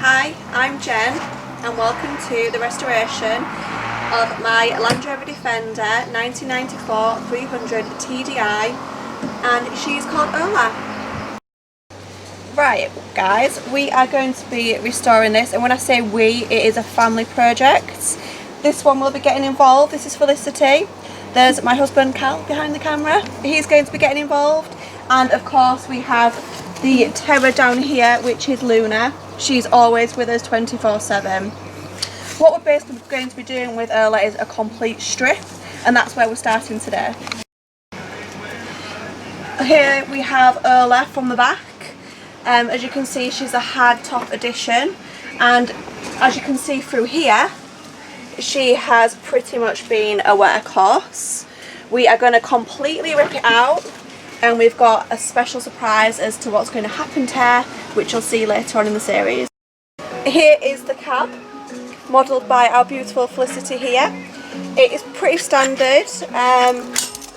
Hi, I'm Jen and welcome to the restoration of my Land Rover Defender 1994 300 TDI, and she's called Ola. Right guys, we are going to be restoring this, and when I say we, it is a family project. This one will be getting involved. This is Felicity. There's my husband Cal behind the camera. He's going to be getting involved, and of course we have the terror down here, which is Luna. She's always with us 24/7. What we're basically going to be doing with Ola is a complete strip, and that's where we're starting today. Here we have Ola from the back. As you can see, she's a hard top edition, and as you can see through here, she has pretty much been a workhorse. We are going to completely rip it out, and we've got a special surprise as to what's going to happen to her, which you'll see later on in the series. Here is the cab, modelled by our beautiful Felicity here. It is pretty standard.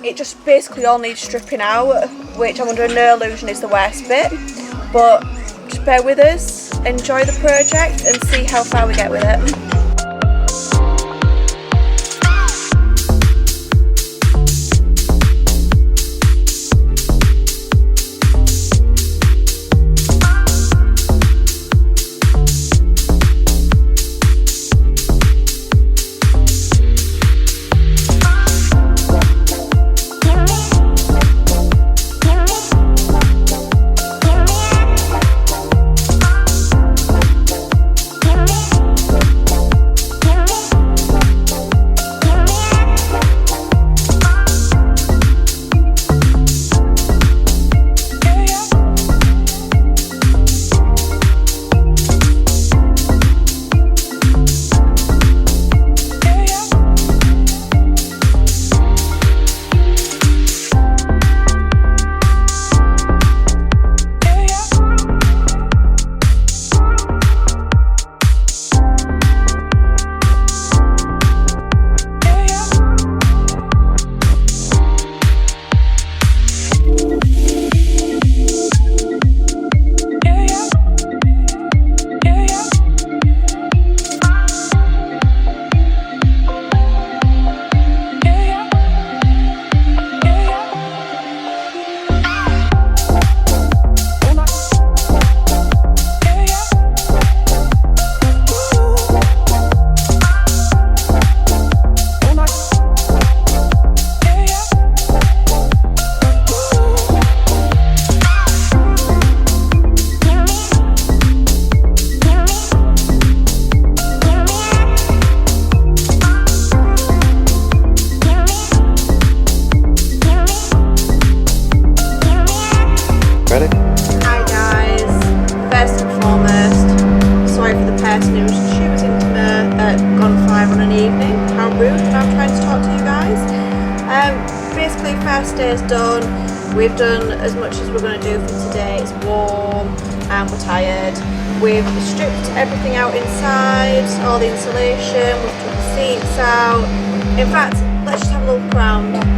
It just basically all needs stripping out, which I'm under no illusion is the worst bit. But just bear with us, enjoy the project and see how far we get with it. Ready? Hi guys, first and foremost, sorry for the person whose shoes into gone fire on an evening. How rude, but I'm trying to talk to you guys. Basically, first day is done. We've done as much as we're going to do for today. It's warm and we're tired. We've stripped everything out inside, all the insulation, we've took the seats out. In fact, let's just have a look around.